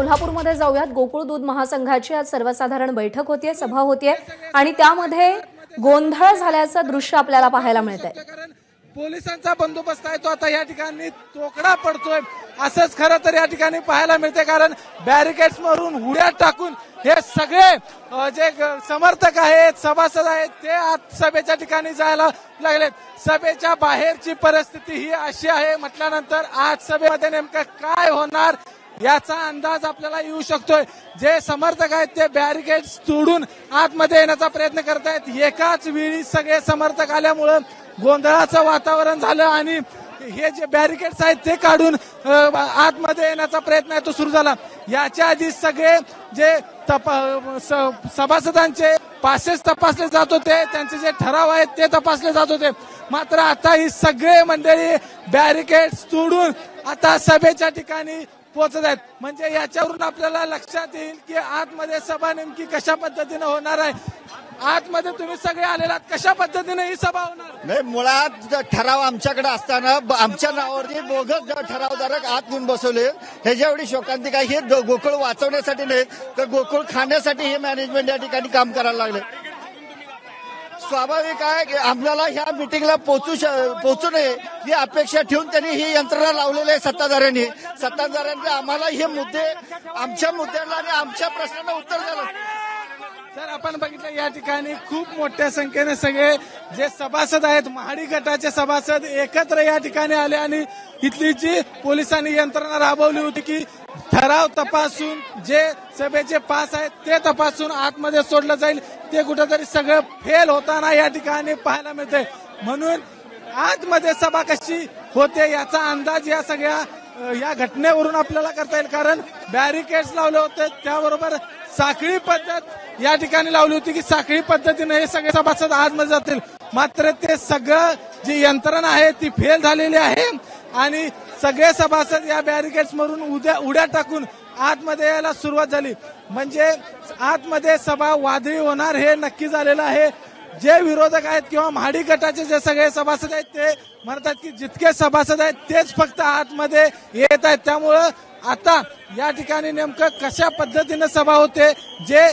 कोल्हापूरमध्ये जाऊयात। गोकुळ दूध महासंघाची आज सर्वसाधारण बैठक होतीये, सभा होतीये आणि त्यामध्ये गोंधळ झाल्याचं दृश्य आपल्याला पाहायला मिळतंय। पोलिसांचा बंदोबस्त आहे तो आता या ठिकाणी तोकडा पडतोय असंच खरं तर या ठिकाणी पाहायला मिळते, कारण बॅरिकेड्स वरून उड्या टाकून हे सगळे जे समर्थक आहेत, सभासद आहेत, ते आज सभेच्या ठिकाणी जायला लागलेत। सभेच्या बाहेरची परिस्थिती ही अशी आहे म्हटल्यानंतर आज सभेमध्ये नेमकं काय होणार याचा अंदाज आपल्याला येऊ शकतोय। जे समर्थक आहेत ते बॅरिकेड्स तोडून आतमध्ये येण्याचा प्रयत्न करत आहेत। एकाच वेळी सगळे समर्थक आल्यामुळे गोंधळाचं वातावरण झालं आणि हे जे बॅरिकेड्स आहेत ते काढून आतमध्ये येण्याचा प्रयत्न आहे तो सुरू झाला। याच्या आधी सगळे जे सभासदांचे पासेस तपासले जात होते, त्यांचे जे ठराव आहेत ते तपासले जात होते, मात्र आता ही सगळे मंडळी बॅरिकेड्स तोडून आता सभेच्या ठिकाणी पोहोचत आहेत। म्हणजे याच्यावरून आपल्याला लक्षात येईल की आतमध्ये सभा नेमकी कशा पद्धतीने होणार आहे। आतमध्ये तुम्ही सगळे आलेलात, कशा पद्धतीने ही सभा होणार? नाही, मुळात ठराव आमच्याकडे असताना आमच्या नावावरती बोगस ठरावधारक आत घेऊन बसवले। ह्याच्या एवढी शोकांतिका हे गोकुळ वाचवण्यासाठी नाही तर गोकुळ खाण्यासाठी हे मॅनेजमेंट या ठिकाणी काम करायला लागले। स्वाभाविक आहे की आपल्याला ह्या मिटिंगला पोहोचू नये ही अपेक्षा ठेवून त्यांनी ही यंत्रणा लावलेली आहे सत्ताधाऱ्यांनी आम्हाला हे मुद्दे आमच्या मुद्द्याला आणि आमच्या प्रश्नांना उत्तर द्यायला। सर, आपण बघितलं या ठिकाणी खूप मोठ्या संख्येने सगळे जे सभासद आहेत, महाडी गटाचे सभासद एकत्र या ठिकाणी आले आणि इथली जी पोलिसांनी यंत्रणा राबवली होती की ठराव तपासून जे सभेचे पास आहेत ते तपासून आतमध्ये सोडलं जाईल, ते कुठेतरी सगळं फेल होताना या ठिकाणी पाहायला मिळते। म्हणून आतमध्ये सभा कशी होते याचा अंदाज या सगळ्या या घटनेवरून आपल्याला करता येईल, कारण बॅरिकेड्स लावले होते, त्याबरोबर साखळी पद्धत या ठिकाणी लावली होती की साखळी पद्धतीने हे सगळे सभासद आतमध्ये जातील, मात्र ते सगळं जी यंत्रणा आहे ती फेल झालेली आहे आणि सगळे सभासद या बॅरिकेड्स मधून उड्या टाकून आतमध्ये यायला सुरुवात झाली। म्हणजे आतमध्ये सभा वादळी होणार हे नक्की झालेलं आहे। जे विरोधक आहेत किंवा महाडी गटाचे जे सगळे सभासद आहेत ते म्हणतात की जितके सभासद आहेत तेच फक्त आतमध्ये येत आहेत, त्यामुळं आता या ठिकाणी नेमकं कशा पद्धतीने सभा होते, जे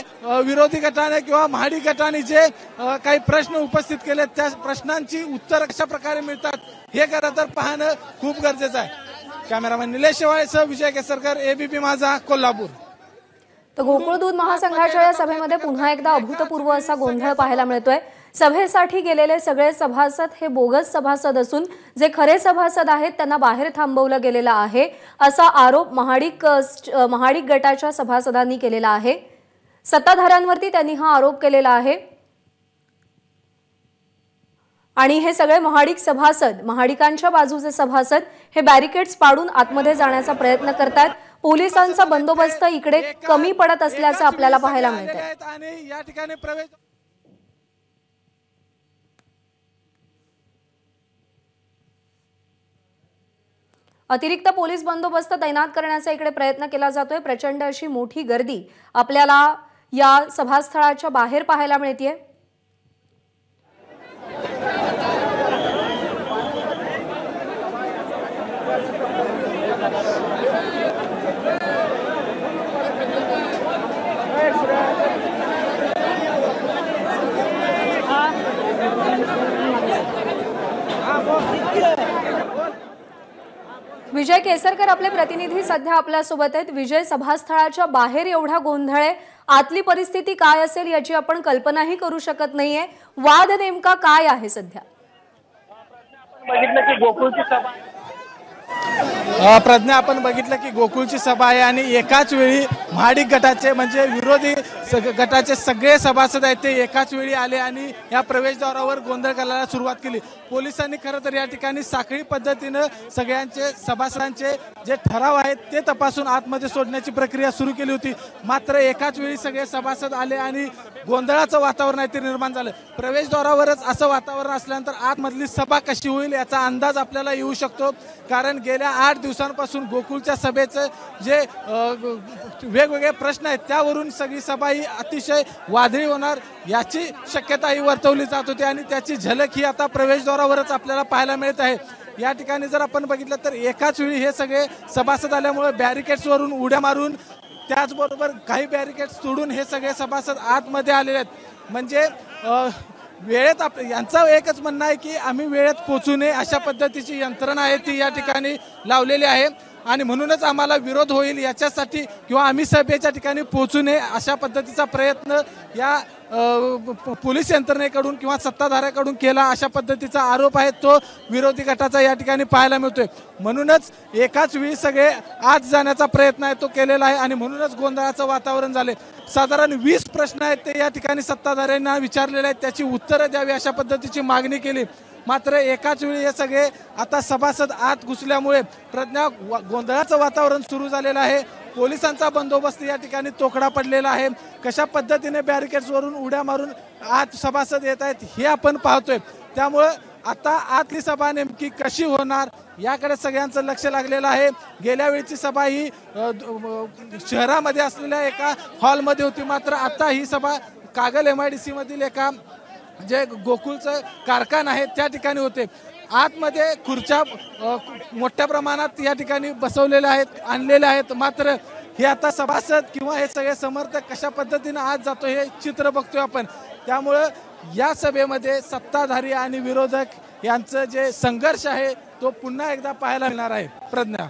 विरोधी गटाने किंवा महाडी गटाने जे काही प्रश्न उपस्थित केले त्या प्रश्नांची उत्तर कशा प्रकारे मिळतात हे खरं तर पाहणं खूप गरजेचं आहे। कॅमेरामॅन निलेश शेवाळेसह विजय केसरकर, एबीपी माझा, कोल्हापूर। तर गोकुळ दूध महासंघाच्या या सभेमध्ये पुन्हा एकदा अभूतपूर्व असा गोंधळ पाहायला मिळतोय। सभेसाठी गेलेले सगळे सभासद हे बोगस सभासद असून जे खरे सभासद आहेत त्यांना बाहेर थांबवलं गेलेलं आहे असा आरोप महाडिक गटाच्या सभासदांनी केलेला आहे। सत्ताधाऱ्यांवरती त्यांनी हा आरोप केलेला आहे आणि हे सगळे महाडिक सभासद, महाडिकांच्या बाजूचे सभासद हे बॅरिकेड्स पाडून आतमध्ये जाण्याचा प्रयत्न करतात। पोलिसांचा बंदोबस्त इकडे कमी पडत असल्याचं आपल्याला पाहायला मिळतंय आणि या ठिकाणी प्रवेश अतिरिक्त पोलीस बंदोबस्त तैनात करण्याचा इकडे प्रयत्न केला जातोय। प्रचंड अशी मोठी गर्दी आपल्याला या सभास्थळाच्या बाहेर पाहायला मिळतेय। विजय केसरकर आपले प्रतिनिधी सध्या आपल्या सोबत आहेत। विजय, सभास्थळाच्या बाहेर एवढा गोंधळ आहे, आतली परिस्थिती काय असेल याची आपण कल्पनाही करू शकत नाहीये। वाद नेमका काय आहे सध्या? प्रज्ञा, आपण बघितलं की गोकुळची सभा आहे आणि एकाच वेळी महाडिक गटाचे म्हणजे विरोधी गटाचे सगळे सभासद आहेत ते एकाच वेळी आले आणि या प्रवेशद्वारावर गोंधळ करायला सुरुवात केली। पोलिसांनी खरं तर या ठिकाणी साखळी पद्धतीनं सगळ्यांचे सभासदांचे जे ठराव आहेत ते तपासून आतमध्ये सोडण्याची प्रक्रिया सुरू केली होती, मात्र एकाच वेळी सगळे सभासद आले आणि गोंधळाचं वातावरण आहे ते निर्माण झालं। प्रवेशद्वारावरच असं वातावरण असल्यानंतर आतमधली सभा कशी होईल याचा अंदाज आपल्याला येऊ शकतो, कारण गेल्या 8 दिवसांपासून गोकुळच्या सभेचे जे वेगवेगळे प्रश्न आहेत त्यावरून सगळी सभा ही अतिशय वादळी होणार याची शक्यता ही वर्तवली जात होती आणि त्याची झलक ही आता प्रवेशद्वारावरच आपल्याला पाहायला मिळत आहे। या ठिकाणी जर आपण बघितलं तर एकाच वेळी हे सगळे सभासद आल्यामुळे बॅरिकेड्स वरून उड्या मारून त्याचबरोबर काही बॅरिकेड्स तोडून हे सगळे सभासद आतमध्ये आलेले आहेत. म्हणजे वेळेत यांचं एकच म्हणणं आहे की आम्ही वेळेत पोहोचू नये अशा पद्धतीची यंत्रणा आहे ती या ठिकाणी लावलेली आहे आणि म्हणूनच आम्हाला विरोध होईल याच्यासाठी किंवा आम्ही सभेच्या ठिकाणी पोहोचू नये अशा पद्धतीचा प्रयत्न या पोलीस यंत्रणेकडून किंवा सत्ताधाऱ्याकडून केला अशा पद्धतीचा आरोप आहे तो विरोधी गटाचा या ठिकाणी पाहायला मिळतोय. म्हणूनच एकाच वेळी सगळे आत जाण्याचा प्रयत्न आहे तो केलेला आहे आणि म्हणूनच गोंधळाचं वातावरण झाले. साधारण 20 प्रश्न आहेत ते या ठिकाणी सत्ताधाऱ्यांना विचारलेले आहेत, त्याची उत्तरं द्यावी अशा पद्धतीची मागणी केली. मात्र एकाच वेळी हे सगळे आता सभासद आत घुसल्यामुळे प्रज्ञा गोंधळाचं वातावरण सुरू झालेलं आहे. पोलिसांचा बंदोबस्त या ठिकाणी तोकडा पडलेला आहे. कशा पद्धतीने बॅरिकेड्सवरून उड्या मारून आत सभासद येत आहेत हे आपण पाहतोय. त्यामुळं आता आतली सभा नेमकी कशी होणार याकडे सगळ्यांचं लक्ष लागलेलं आहे. गेल्या वेळची सभा ही शहरामध्ये असलेल्या एका हॉलमध्ये होती, मात्र आता ही सभा कागल MIDC मधील एका जे गोकुळचं कारखाना आहे त्या ठिकाणी होते. आतमध्ये खुर्च्या मोठ्या प्रमाणात या ठिकाणी बसवलेल्या आहेत, आणलेल्या आहेत. मात्र हे आता सभासद किंवा हे सगळे समर्थक कशा पद्धतीने आत जातो हे चित्र बघतोय आपण. त्यामुळं या सभेमध्ये सत्ताधारी आणि विरोधक यांचं जे संघर्ष आहे तो पुन्हा एकदा पाहायला मिळणार आहे. प्रज्ञा,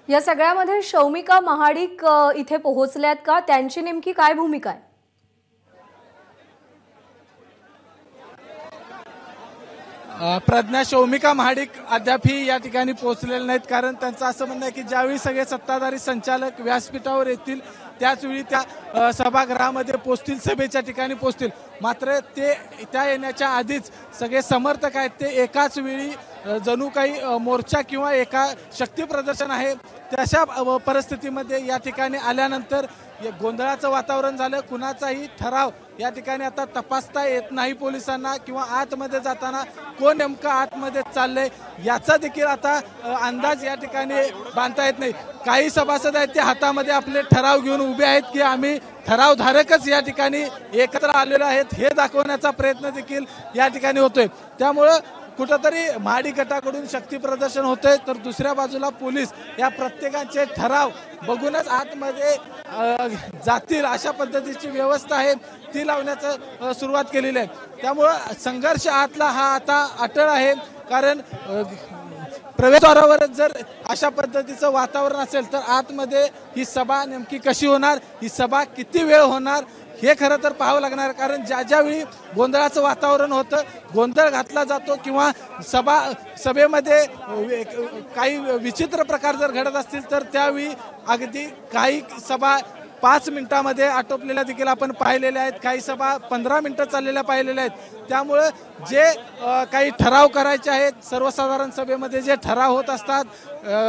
या सगळ्यामध्ये शौमिका महाडिक इथे पोहोचल्यात का? त्यांची नेमकी काय भूमिका आहे? प्रज्ञा, शौमिका महाडिक अद्यापही या ठिकाणी पोहोचलेले नाहीत, कारण त्यांचं असं म्हणणं आहे की ज्यावेळी सगळे सत्ताधारी संचालक व्यासपीठावर येतील त्याचवेळी त्या सभागृहामध्ये पोहोचतील, सभेच्या ठिकाणी पोहोचतील. मात्र ते त्या येण्याच्या आधीच सगळे समर्थक आहेत ते एकाच वेळी जणू काही मोर्चा किंवा एका शक्ती प्रदर्शन आहे तशा परिस्थितीमध्ये या ठिकाणी आल्यानंतर गोंधळाचं वातावरण झालं. कुणाचाही ठराव या ठिकाणी आता तपासता येत नाही पोलिसांना किंवा आतमध्ये जाताना कोण नेमकं आतमध्ये चाललंय याचा देखील आता अंदाज या ठिकाणी बांधता येत नाही. काही सभासद आहेत ते हातामध्ये आपले ठराव घेऊन उभे आहेत की आम्ही ठरावधारकच या ठिकाणी एकत्र आलेलो आहेत हे दाखवण्याचा प्रयत्न देखील या ठिकाणी होतोय. त्यामुळं कुठंतरी महाडिक गटाकडून शक्ती प्रदर्शन होतंय, तर दुसऱ्या बाजूला पोलीस या प्रत्येकाचे ठराव बघूनच आतमध्ये जातील अशा पद्धतीची व्यवस्था आहे ती लावण्याचं सुरुवात केलेली आहे. त्यामुळं संघर्ष आतला हा आता अटळ आहे, कारण प्रवेशद्वारावरच जर अशा पद्धतीचं वातावरण असेल तर आतमध्ये ही सभा नेमकी कशी होणार, ही सभा किती वेळ होणार हे खरं तर पाहावं लागणार. कारण ज्यावेळी गोंधळाचं वातावरण होतं, गोंधळ घातला जातो किंवा सभेमध्ये काही विचित्र प्रकार जर घडत असतील तर त्यावेळी अगदी काही सभा 5 मिनिटांमध्ये आटोपलेल्या देखील आपण पाहिलेल्या आहेत, काही सभा 15 मिनिटं चाललेल्या पाहिलेल्या आहेत. त्यामुळं जे काही ठराव करायचे आहेत, सर्वसाधारण सभेमध्ये जे ठराव होत असतात,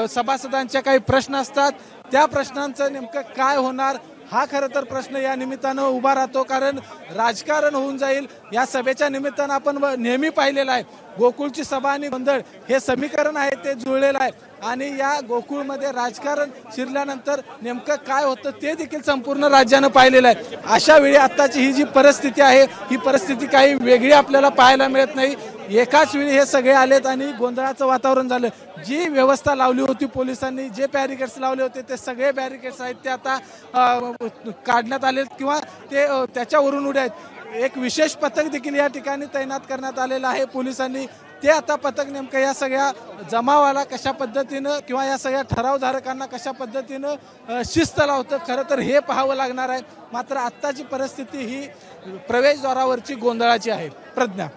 सभासदांचे काही प्रश्न असतात, त्या प्रश्नांचं नेमकं काय होणार हा खरं तर प्रश्न या निमित्तानं उभा राहतो. कारण राजकारण होऊन जाईल या सभेच्या निमित्तानं आपण नेहमी पाहिलेलं आहे. गोकुळची सभा आणि गोंधळ हे समीकरण आहे ते जुळलेलं आहे आणि या गोकुळमध्ये राजकारण शिरल्यानंतर नेमकं काय होतं ते देखील संपूर्ण राज्यानं पाहिलेलं आहे. अशा वेळी आत्ताची ही जी परिस्थिती आहे ही परिस्थिती काही वेगळी आपल्याला पाहायला मिळत नाही. एकाच वेळी हे सगळे आलेत आणि गोंधळाचं वातावरण झालं. जी व्यवस्था लावली होती पोलिसांनी, जे बॅरिकेड्स लावले होते ते सगळे बॅरिकेड्स आहेत ते आता काढण्यात आले किंवा ते त्याच्यावरून उड्या आहेत. एक विशेष पथक देखील या ठिकाणी तैनात करण्यात आलेलं आहे पोलिसांनी. ते आता पथक नेमकं या सगळ्या जमावाला कशा पद्धतीनं किंवा या सगळ्या ठरावधारकांना कशा पद्धतीनं शिस्त लावतं खरं तर हे पाहावं लागणार आहे. मात्र आत्ताची परिस्थिती ही प्रवेशद्वारावरची गोंधळाची आहे. प्रज्ञा,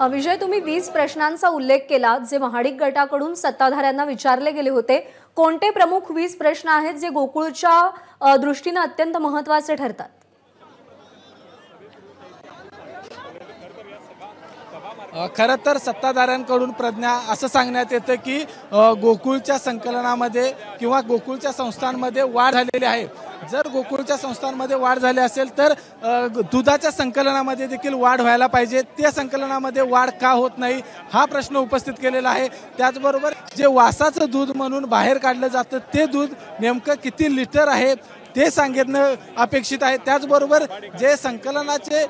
विजय, तुम्ही 20 प्रश्नांचा उल्लेख केला जे महाडिक गटाकडून सत्ताधाऱ्यांना विचारले गेले होते. कोणते प्रमुख 20 प्रश्न आहेत जे गोकुळच्या दृष्टीने अत्यंत महत्त्वाचे ठरतात? खरं तर सत्ताधाऱ्यांकडून प्रज्ञा असं सांगण्यात येतं की गोकुळच्या संकलनामध्ये किंवा गोकुळच्या संस्थांमध्ये वाढ झालेली आहे. जर गोकुळच्या संस्थांमध्ये वाढ झाली असेल तर दुधाच्या संकलनामध्ये देखील वाढ व्हायला पाहिजे. त्या संकलनामध्ये वाढ का होत नाही हा प्रश्न उपस्थित केलेला आहे. त्याचबरोबर जे वासाचं दूध म्हणून बाहेर काढलं जातं ते दूध नेमकं किती लिटर आहे ते सांगणं अपेक्षित आहे. त्याचबरोबर जे संकलनाचे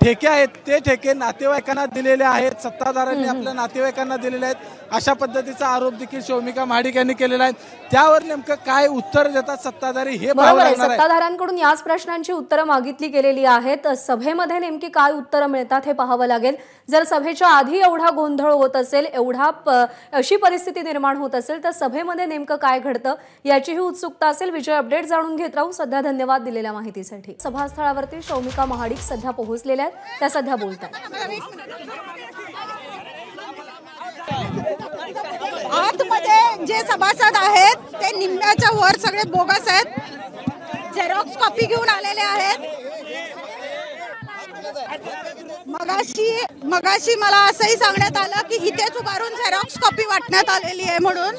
ठेके आहेत ते ठेके नातेवाईकांना दिलेले आहेत, सत्ताधाऱ्यांनी आपल्या नातेवाईकांना दिलेले आहेत, अशा पद्धतीचा आरोप देखील शौमिका महाडिक यांनी केलेला आहे। त्यावर नेमकं काय उत्तर देतात सत्ताधारी हे पाहावं बरोबर आहे, लागणार आहे। सत्ताधाऱ्यांकडून याच प्रश्नांची उत्तरं मागितली गेलेली आहेत। सभेमध्ये नेमकी काय उत्तरं मिळतात हे पाहावं लागेल। जर सभेच्या आधी एवढा गोंधळ होत असेल, अशी परिस्थिती निर्माण होत असेल, तर सभेमध्ये नेमकं काय घडतं याचीही उत्सुकता असेल। विजय, अपडेट जाणून घेत राहू। सध्या धन्यवाद दिलेल्या माहितीसाठी। सभास्थळावरती शौमिका महाडिक सध्या पोहोचलेल्या आहेत, त्या सध्या बोलतात। आतमध्ये जे सभासद आहेत ते निम्म्याच्या वर सगळे बोगस आहेत, झेरॉक्स कॉपी घेऊन आलेले आहेत। मगाशी मला असंही सांगण्यात आलं की इथेच उभारून झेरॉक्स कॉपी वाटण्यात आलेली आहे म्हणून,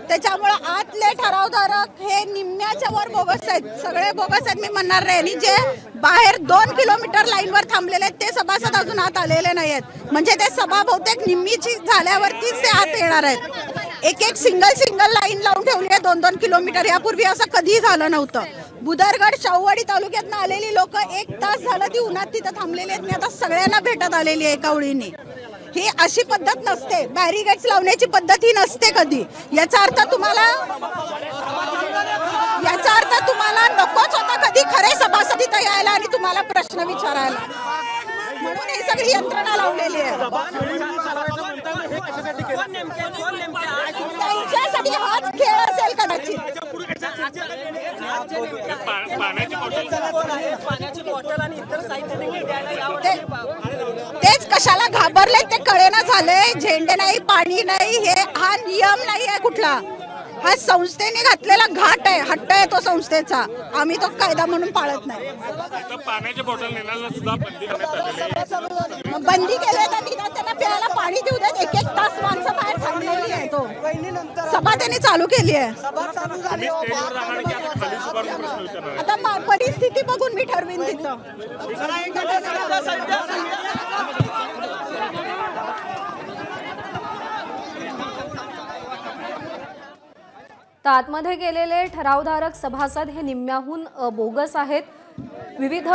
त्याच्यामुळे आतले ठरावधारक हे निम्म्याच्या वर बोगस आहेत, सगळे बोगस आहेत मी म्हणणार नाही। आणि जे बाहेर 2 किलोमीटर लाईनवर थांबलेले आहेत ते सभासद अजून आत आलेले नाही आहेत, म्हणजे ते सभा बहुतेक निम्मीची झाल्यावरतीच ते आत येणार आहेत। एक सिंगल लाईन लावून ठेवली आहे 2-2 किलोमीटर, यापूर्वी असं कधीही झालं नव्हतं। बुदरगड शाहूवाडी तालुक्यातनं आलेली लोक 1 तास झालं ती उन्हात तिथं थांबलेली आहेत, मी आता सगळ्यांना भेटत आलेली आहे एका ओळीने। ही अशी पद्धत नसते, बॅरिगेड्स लावण्याची पद्धत ही नसते कधी। याचा अर्थ तुम्हाला नकोच होता कधी खरे सभासद इथं यायला आणि तुम्हाला प्रश्न विचारायला, म्हणून ही सगळी यंत्रणा लावलेली आहे। त्यांच्यासाठी हाच खेळ असेल कदाचित। तेच कशाला घाबरले ते कळेना झाले। झेंडे नाही, पाणी नाही, हा नियम नाही आहे कुठला, हा संस्थेने घातलेला घाट आहे, हट्ट आहे तो संस्थेचा, आम्ही तो कायदा म्हणून पाळत नाही। पाण्याची बॉटल नेण्याला सुद्धा बंदी करण्यात आलेली आहे। बंदी केली तर निदान त्यांना प्यायला पाणी देऊ देत। 1-1 तास माणसं बाहेर थांबलेली आहे, तो सभा त्यांनी चालू केली आहे। आता परिस्थिती बघून मी ठरवीन तिथं। तर आतमध्ये गेलेले ठरावधारक सभासद हे निम्म्याहून बोगस आहेत। विविध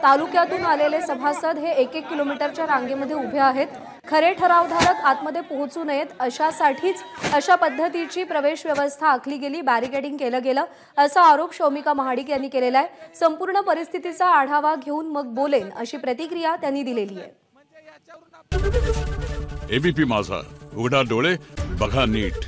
तालुक्यातून आलेले सभासद हे 1-1 किलोमीटरच्या रांगेमध्ये उभे आहेत। खरे ठरावधारक आतमध्ये पोहोचू नयेत अशासाठीच अशा पद्धतीची प्रवेश व्यवस्था आखली गेली, बॅरिकेडिंग केलं गेलं, असा आरोप शौमिका महाडिक यांनी केलेला आहे। संपूर्ण परिस्थितीचा आढावा घेऊन मग बोलेन अशी प्रतिक्रिया त्यांनी दिलेली आहे। एबीपी माझा, उघडा डोळे बघा नीट।